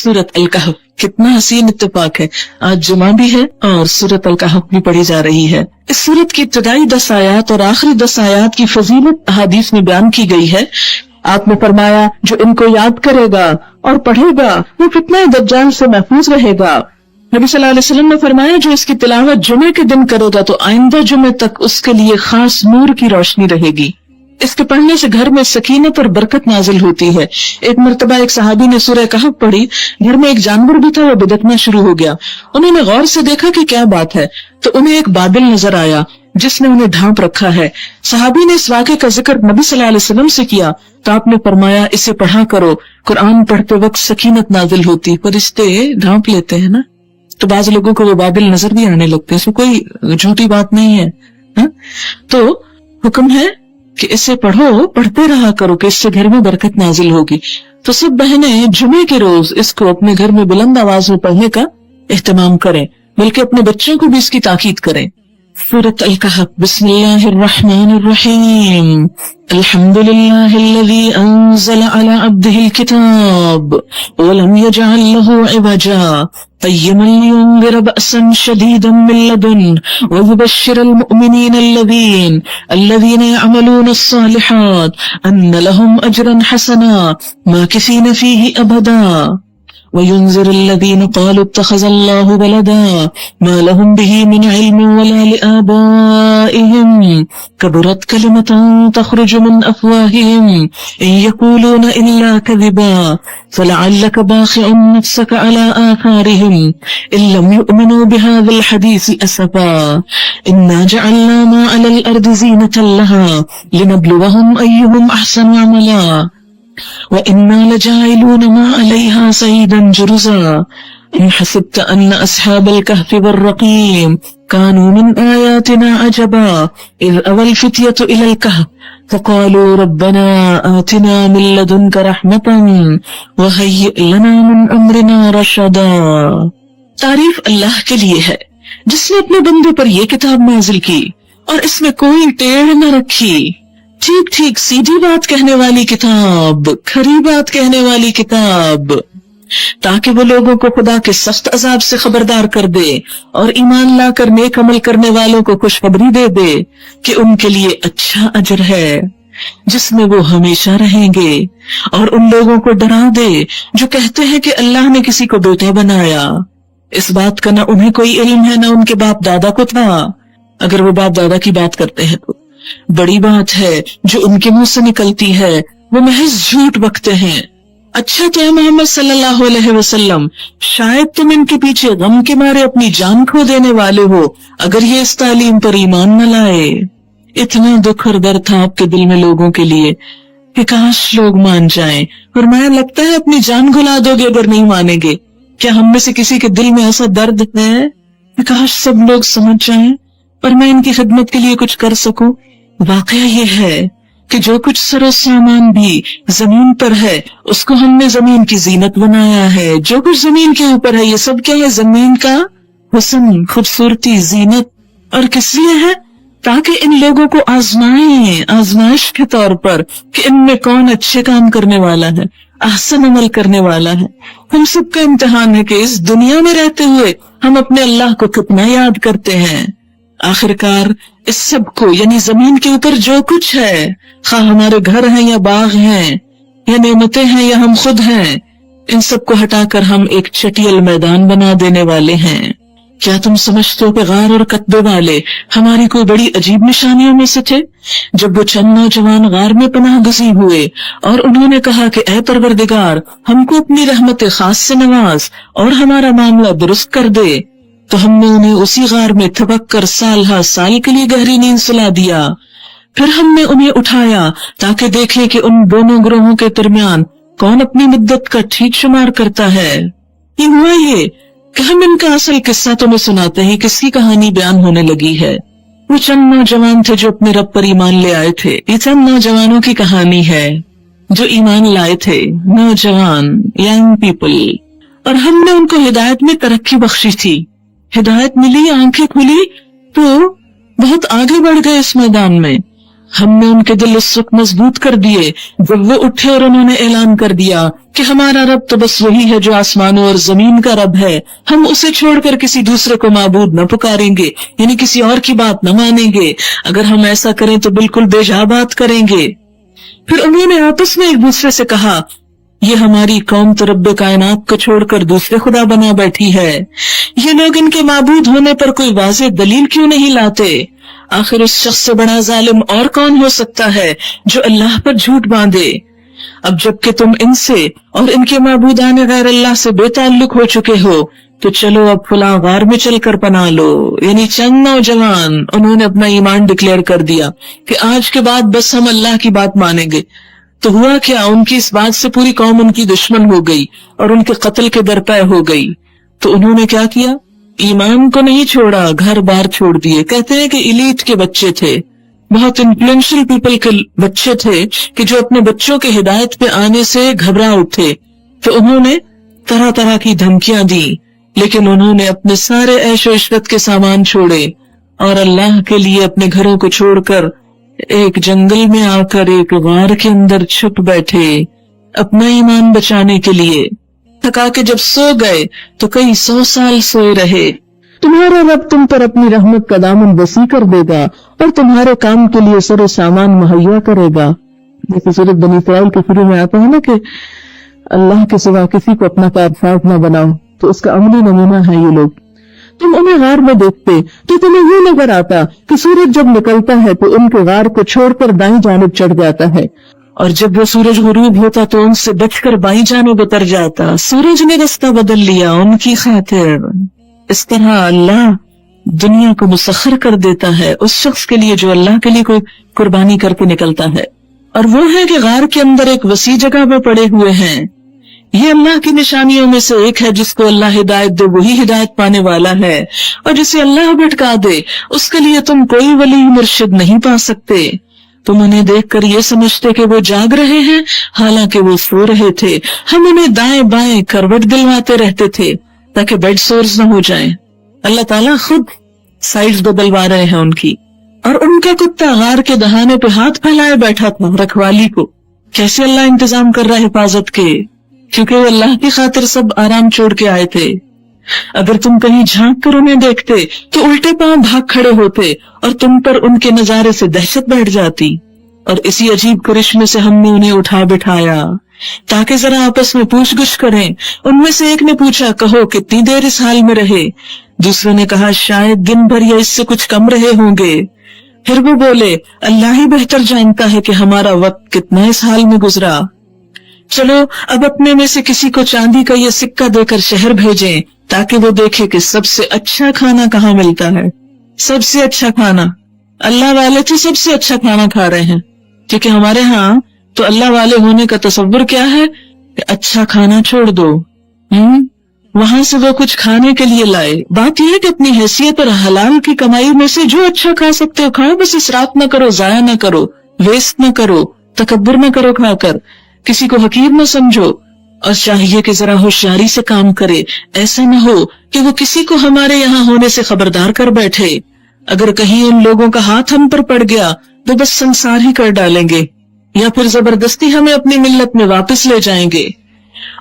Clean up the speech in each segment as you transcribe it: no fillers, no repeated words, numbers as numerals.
सूरत अल-कहफ। कितना हसीन इत्तेफाक है, आज जुमा भी है और सूरत अल-कहफ भी पढ़ी जा रही है। इस सूरत की इब्तदाई 10 आयात और आखिरी 10 आयात की फजीलत अहादीस में बयान की गई है। आपने फरमाया जो इनको याद करेगा और पढ़ेगा वो फितने दज्जाल से महफूज रहेगा। नबी सल्लल्लाहु अलैहि वसल्लम ने फरमाया जो इसकी तिलावत जुमे के दिन करेगा तो आइंदा जुमे तक उसके लिए खास नूर की रोशनी रहेगी। इसके पढ़ने से घर में सकीनत और बरकत नाजिल होती है। एक मर्तबा एक सहाबी ने सूरह कहफ पढ़ी, घर में एक जानवर भी था, वो बिदकना शुरू हो गया। उन्होंने गौर से देखा कि क्या बात है, तो उन्हें एक बादल नजर आया जिसने उन्हें ढांप रखा है। सहाबी ने इस वाक़े का जिक्र नबी सल्लल्लाहु अलैहि वसल्लम से किया तो आपने फरमाया इसे पढ़ा करो, कुरान पढ़ते वक्त सकीनत नाजिल होती, फरिश्ते ढांप लेते हैं ना, तो बाज लोगों को वो बादल नजर भी आने लगते हैं। इसमें कोई झूठी बात नहीं है, हा? तो हुक्म है कि इसे पढ़ो, पढ़ते रहा करो कि इससे घर में बरकत नाजिल होगी। तो सब बहनें जुमे के रोज इसको अपने घर में बुलंद आवाज में पढ़ने का एहतमाम करें, बल्कि अपने बच्चों को भी इसकी ताकीद करें। सूरत अल-कहफ। बिस्मिल्लाहिर्रहमानिर्रहीम। अल्हम्दुलिल्लाहिल्लज़ी अंज़ला अला अब्दिहिल किताब व लम यजअल लहू इवजा क़य्यिमन लियुनज़िर बअसन शदीदन मिन लदुन्हु व युबश्शिरल मुअमिनीन अल्लज़ीना यअमलूना अस्सालिहात अन्न लहुम अजरन हसना माकिसीन फ़ीहि अबदा وينذر الذين قالوا اتخذ الله ولدا ما لهم به من علم ولا لآبائهم كبرت كلمة تخرج من أفواههم إن يقولون إلا كذبا فلعلك باخع نفسك على آثارهم إن لم يؤمنوا بهذا الحديث أسفا إنا جعلنا ما على الأرض زينة لها لنبلوهم أيهم أحسن عملا وإنا لجاعلون ما عليها صعيدا جرزا إن حسبت أن أصحاب الكهف والرقيم كانوا من آياتنا عجبا إذ أوى الفتية إلى الكهف فقالوا ربنا آتنا من لدنك رحمة وهيئ لنا من أمرنا رشدا۔ तारीफ अल्लाह के लिए है जिसने अपने बंदे पर यह किताब नाजिल की और इसमें कोई टेढ़ न रखी। ठीक ठीक सीधी बात कहने वाली किताब, खरी बात कहने वाली किताब, ताकि वो लोगों को खुदा के सख्त अजाब से खबरदार कर दे और ईमान लाकर नेक अमल करने वालों को खुशखबरी दे दे कि उनके लिए अच्छा अजर है जिसमें वो हमेशा रहेंगे, और उन लोगों को डरा दे जो कहते हैं कि अल्लाह ने किसी को बेटा बनाया। इस बात का न उन्हें कोई इल्म है न उनके बाप दादा को था, अगर वो बाप दादा की बात करते हैं तो। बड़ी बात है जो उनके मुंह से निकलती है वो महज झूठ बकते हैं। अच्छा तो मोहम्मद सल्लल्लाहु अलैहि वसल्लम शायद तुम इनके पीछे गम के मारे अपनी जान खो देने वाले हो अगर ये इस तालीम पर ईमान न लाए। इतना दुख और दर्द था आपके दिल में लोगों के लिए कि काश लोग मान जाएं। फरमाया लगता है अपनी जान गुला दोगे अगर नहीं मानेंगे। क्या हम में से किसी के दिल में ऐसा दर्द है कि काश सब लोग समझ जाएं और मैं इनकी खिदमत के लिए कुछ कर सकूं। वाकया ये है कि जो कुछ सरो सामान भी जमीन पर है उसको हमने जमीन की जीनत बनाया है। जो कुछ जमीन के ऊपर है ये सब क्या है? जमीन का हुस्न, खूबसूरती, जीनत। और किस लिए है? ताकि इन लोगों को आजमाएं, आजमाइश के तौर पर कि इनमें कौन अच्छे काम करने वाला है, अहसन अमल करने वाला है। हम सबका इम्तिहान है कि इस दुनिया में रहते हुए हम अपने अल्लाह को कितना याद करते हैं। आखिरकार इस सब को यानी जमीन के ऊपर जो कुछ है, खा हमारे घर हैं या बाग हैं या नेमतें हैं या हम खुद हैं, इन सब को हटाकर हम एक चटियल मैदान बना देने वाले हैं। क्या तुम समझते हो कि गार और कत्बे वाले हमारी कोई बड़ी अजीब निशानियों में से थे? जब वो चंद नौजवान गार में पनाह गुज़ी हुए और उन्होंने कहा कि ऐ परवरदिगार हमको अपनी रहमत खास से नवाज और हमारा मामला दुरुस्त कर दे, तो हमने उन्हें उसी गार में थपक कर साल हर साल के लिए गहरी नींद सुला दिया। फिर हमने उन्हें उठाया ताकि देखें कि उन दोनों ग्रोहों के दरमियान कौन अपनी मुद्दत का ठीक शुमार करता है। ये हुआ ये कि हम इनका असल किस्सा तुम्हें सुनाते हैं, किसकी कहानी बयान होने लगी है। वो चंद नौजवान थे जो अपने रब पर ईमान ले आए थे। ये चंद नौजवानों की कहानी है जो ईमान लाए थे, नौजवान यंग पीपल, और हमने उनको हिदायत में तरक्की बख्शी थी। हिदायत मिली, आंखें खुली तो बहुत आगे बढ़ गए इस मैदान में। ہم نے ان کے دل اس وقت مضبوط کر دیے جب وہ اٹھے اور انہوں نے اعلان کر دیا کہ ہمارا رب تو بس وہی ہے جو آسمانوں اور زمین کا رب ہے، ہم اسے چھوڑ کر کسی دوسرے کو معبود نہ پکاریں گے، یعنی کسی اور کی بات نہ مانیں گے، اگر ہم ایسا کریں تو بالکل بے جا بات کریں گے۔ پھر انہوں نے آپس میں ایک دوسرے سے کہا، یہ ہماری قوم تو رب کائنات کو چھوڑ کر دوسرے خدا بنا بیٹھی ہے، یہ لوگ ان کے معبود ہونے پر کوئی واضح دلیل کیوں نہیں لاتے؟ آخر اس شخص سے بڑا ظالم اور کون ہو سکتا ہے جو اللہ پر جھوٹ باندھے؟ اب جب کہ تم ان سے اور ان کے معبودان غیر اللہ سے بے تعلق ہو چکے ہو تو چلو اب فلاں غار میں چل کر پناہ لو۔ یعنی چند نوجوان انہوں نے اپنا ایمان ڈکلیئر کر دیا کہ آج کے بعد بس ہم اللہ کی بات مانیں گے۔ تو ہوا کیا، ان کی اس بات سے پوری قوم ان کی دشمن ہو گئی اور ان کے قتل کے درپے ہو گئی۔ تو انہوں نے کیا کیا؟ ایمان کو نہیں چھوڑا، گھر بار چھوڑ دیے۔ کہتے ہیں کہ ایلیٹ کے بچے تھے، بہت انفلوئنشل پیپل کے بچے تھے کہ جو اپنے بچوں کے ہدایت پہ آنے سے گھبرا اٹھے، تو انہوں نے طرح طرح کی دھمکیاں دی، لیکن انہوں نے اپنے سارے عیش و عشرت کے سامان چھوڑے اور اللہ کے لیے اپنے گھروں کو چھوڑ کر ایک جنگل میں آ کر ایک غار کے اندر چھپ بیٹھے اپنا ایمان بچانے کے لیے۔ تھکا کے جب سو گئے تو کئی 100 سال سوئے رہے۔ تمہارا رب تم پر اپنی رحمت کا دامن وسیع کر دے گا اور تمہارے کام کے لیے سر و سامان مہیا کرے گا۔ جیسے سورۃ بنی اسرائیل کے شروع میں آتا ہے نا کہ اللہ کے سوا کسی کو اپنا کارساز نہ بناؤ، تو اس کا عملی نمونہ ہے یہ لوگ۔ تم انہیں غار میں دیکھتے تو تمہیں یہ نظر آتا کہ سورج جب نکلتا ہے تو ان کے غار کو چھوڑ کر دائیں جانب چڑھ جاتا ہے، اور جب وہ سورج غروب ہوتا تو ان سے بچ کر بائیں جانب اتر جاتا۔ سورج نے رستہ بدل لیا ان کی خاطر۔ اس طرح اللہ دنیا کو مسخر کر دیتا ہے اس شخص کے لیے جو اللہ کے لیے کوئی قربانی کر کے نکلتا ہے، اور وہ ہے کہ غار کے اندر ایک وسیع جگہ میں پڑے ہوئے ہیں۔ یہ اللہ کی نشانیوں میں سے ایک ہے، جس کو اللہ ہدایت دے وہی ہدایت پانے والا ہے، اور جسے اللہ بھٹکا دے اس کے لیے تم کوئی ولی مرشد نہیں پا سکتے۔ تم انہیں دیکھ کر یہ سمجھتے کہ وہ جاگ رہے ہیں، حالانکہ وہ سو رہے تھے۔ ہم انہیں دائیں بائیں کروٹ دلواتے رہتے تھے تاکہ بیڈ سورز نہ ہو جائیں۔ اللہ تعالیٰ خود سائڈز بدلوا رہے ہیں ان کی۔ اور ان کا کتا غار کے دہانے پہ ہاتھ پھیلائے بیٹھا تھا رکھوالی کو۔ کیسے اللہ انتظام کر رہا ہے حفاظت کے، کیونکہ وہ اللہ کی خاطر سب آرام چھوڑ کے آئے تھے۔ اگر تم کہیں جھانک کر انہیں دیکھتے تو الٹے پاؤں بھاگ کھڑے ہوتے اور تم پر ان کے نظارے سے دہشت بیٹھ جاتی۔ اور اسی عجیب کرشمے سے ہم نے انہیں اٹھا بٹھایا تاکہ ذرا آپس میں پوچھ گچھ کریں۔ ان میں سے ایک نے پوچھا، کہو کتنی دیر اس حال میں رہے؟ دوسرے نے کہا، شاید دن بھر یا اس سے کچھ کم رہے ہوں گے۔ پھر وہ بولے، اللہ ہی بہتر جانتا ہے کہ ہمارا وقت کتنا اس حال میں گزرا۔ چلو اب اپنے میں سے کسی کو چاندی کا یہ سکہ دے کر شہر بھیجیں تاکہ وہ دیکھے کہ سب سے اچھا کھانا کہاں ملتا ہے۔ سب سے اچھا کھانا، اللہ والے تو سب سے اچھا کھانا کھا رہے ہیں، کیونکہ ہمارے ہاں تو اللہ والے ہونے کا تصور کیا ہے کہ اچھا کھانا چھوڑ دو، وہاں سے وہ کچھ کھانے کے لیے لائے۔ بات یہ ہے کہ اپنی حیثیت اور حلال کی کمائی میں سے جو اچھا کھا سکتے ہو کھاؤ، بس اسراف نہ کرو، ضائع نہ کرو، ویسٹ نہ کرو، تکبر نہ کرو کھا کر، کسی کو حقیر نہ سمجھو، اور چاہیے کہ ذرا ہوشیاری سے کام کرے، ایسا نہ ہو کہ وہ کسی کو ہمارے یہاں ہونے سے خبردار کر بیٹھے۔ اگر کہیں ان لوگوں کا ہاتھ ہم پر پڑ گیا تو بس سنسار ہی کر ڈالیں گے، یا پھر زبردستی ہمیں اپنی ملت میں واپس لے جائیں گے،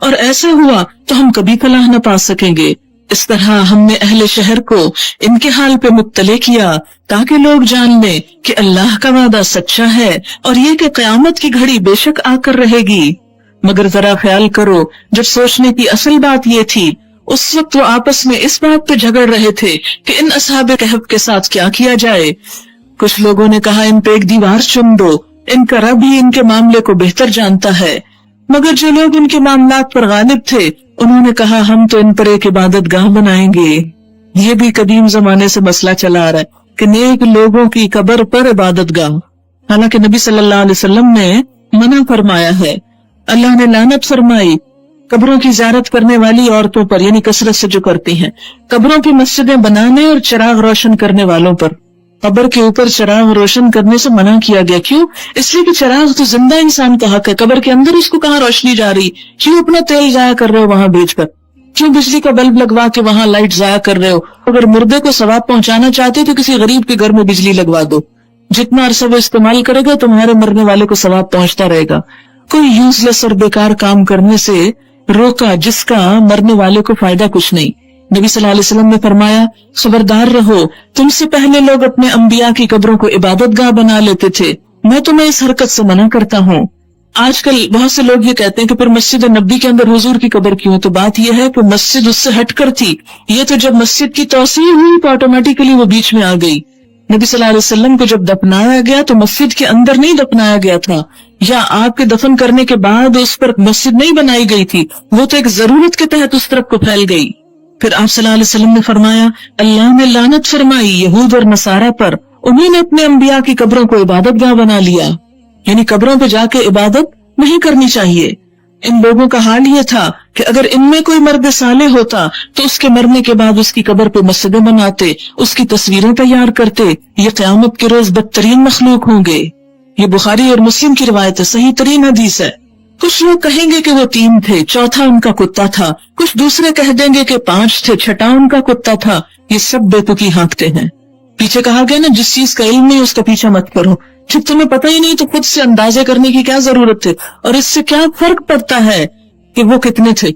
اور ایسا ہوا تو ہم کبھی فلاح نہ پا سکیں گے۔ اس طرح ہم نے اہل شہر کو ان کے حال پہ مطلع کیا تاکہ لوگ جان لیں کہ اللہ کا وعدہ سچا ہے، اور یہ کہ قیامت کی گھڑی بے شک آ کر رہے گی۔ مگر ذرا خیال کرو، جب سوچنے کی اصل بات یہ تھی، اس وقت وہ آپس میں اس بات پہ جھگڑ رہے تھے کہ ان اصحاب کہف کے ساتھ کیا کیا جائے۔ کچھ لوگوں نے کہا، ان پہ ایک دیوار چن دو، ان کا رب ہی ان کے معاملے کو بہتر جانتا ہے۔ مگر جو لوگ ان کے معاملات پر غالب تھے، انہوں نے کہا، ہم تو ان پر ایک عبادت گاہ بنائیں گے۔ یہ بھی قدیم زمانے سے مسئلہ چلا آ رہا ہے کہ نیک لوگوں کی قبر پر عبادت گاہ، حالانکہ نبی صلی اللہ علیہ وسلم نے منع فرمایا ہے۔ اللہ نے لعنت فرمائی قبروں کی زیارت کرنے والی عورتوں پر، یعنی کثرت سے جو کرتی ہیں، قبروں کی مسجدیں بنانے اور چراغ روشن کرنے والوں پر۔ قبر کے اوپر چراغ روشن کرنے سے منع کیا گیا، کیوں؟ اس لیے کہ چراغ تو زندہ انسان کا حق ہے، قبر کے اندر اس کو کہاں روشنی جا رہی؟ کیوں اپنا تیل ضائع کر رہے ہو وہاں بھیج کر؟ کیوں بجلی کا بلب لگوا کے وہاں لائٹ ضائع کر رہے ہو؟ اگر مردے کو ثواب پہنچانا چاہتے تو کسی غریب کے گھر میں بجلی لگوا دو، जितना अरसा वो इस्तेमाल करेगा तुम्हारे मरने वाले को सवाब पहुंचता रहेगा। कोई यूजलेस और बेकार काम करने से रोका जिसका मरने वाले को फायदा कुछ नहीं। नबी सल्लल्लाहु अलैहि वसल्लम ने फरमाया, खबरदार रहो, तुमसे पहले लोग अपने अंबिया की कब्रों को इबादतगाह बना लेते थे, मैं तुम्हें इस हरकत से मना करता हूँ। आजकल बहुत से लोग ये कहते हैं कि फिर मस्जिद नबी के अंदर हुजूर की कब्र क्यों? तो बात यह है कि मस्जिद उससे हटकर थी। ये तो जब मस्जिद की तौसीह हुई तो ऑटोमेटिकली वो बीच में आ गई। नबी सल्लल्लाहु अलैहि वसल्लम को जब दफनाया गया तो मस्जिद के अंदर नहीं दफनाया गया था, या आपके दफन करने के बाद उस पर मस्जिद नहीं बनाई गई थी, वो तो एक जरूरत के तहत उस तरफ को फैल गई। फिर आप सल्लल्लाहु अलैहि वसल्लम ने फरमाया, अल्लाह ने लानत फरमाई यहूद और नसारा पर, उन्होंने अपने अंबिया की कब्रों को इबादतगाह बना लिया। यानी कब्रों पे जाके इबादत नहीं करनी चाहिए। इन लोगों का हाल ये था कि अगर इनमें कोई मर्द साले होता तो उसके मरने के बाद उसकी कब्र पे मस्जिदें बनाते, उसकी तस्वीरें तैयार करते। ये क़यामत के रोज बदतरीन मखलूक होंगे। ये बुखारी और मुस्लिम की रिवायत है, सही तरीन हदीस है। कुछ लोग कहेंगे कि वो 3 थे, चौथा उनका कुत्ता था, कुछ दूसरे कह देंगे कि 5 थे, छठा उनका कुत्ता था। ये सब बेतुकी हाँकते हैं। पीछे कहा गया ना, जिस चीज का इल्म नहीं उसका पीछा मत करो। जब तुम्हें पता ही नहीं तो खुद से अंदाजे करने की क्या जरूरत है? और इससे क्या फर्क पड़ता है कि वो कितने थे?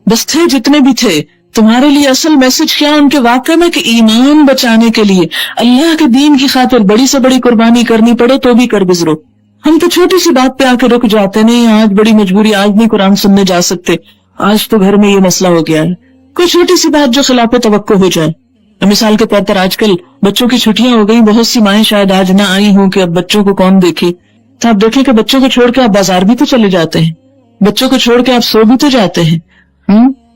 बस थे जितने भी थे। तुम्हारे लिए असल मैसेज क्या उनके वाक़े में कि ईमान बचाने के लिए अल्लाह के दीन की खातिर बड़ी से बड़ी कुर्बानी करनी पड़े तो भी कर गुजरो। हम तो छोटी सी बात पे आके रुक जाते, नहीं आज बड़ी मजबूरी, आज नहीं कुरान सुनने जा सकते, आज तो घर में ये मसला हो गया है। कोई छोटी सी बात जो खिलाफ तवक्को हो जाए। मिसाल के तौर पर आजकल बच्चों की छुट्टियां हो गई, बहुत सी माएं शायद आज ना आई हों कि अब बच्चों को कौन देखे। तो आप देखें कि बच्चों को छोड़ के आप बाजार भी तो चले जाते हैं, बच्चों को छोड़ के आप सो भी तो जाते हैं।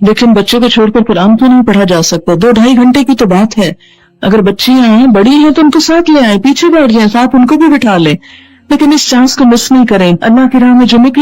लेकिन बच्चों को छोड़कर कुरान तो नहीं पढ़ा जा सकता। 2-2.5 घंटे की तो बात है। अगर बच्चियां बड़ी हैं तो उनको साथ ले आए, पीछे बैठ जाए, साथ उनको भी बिठा ले, लेकिन इस चांस को मिस नहीं करें। अल्लाह की राह में जो निकले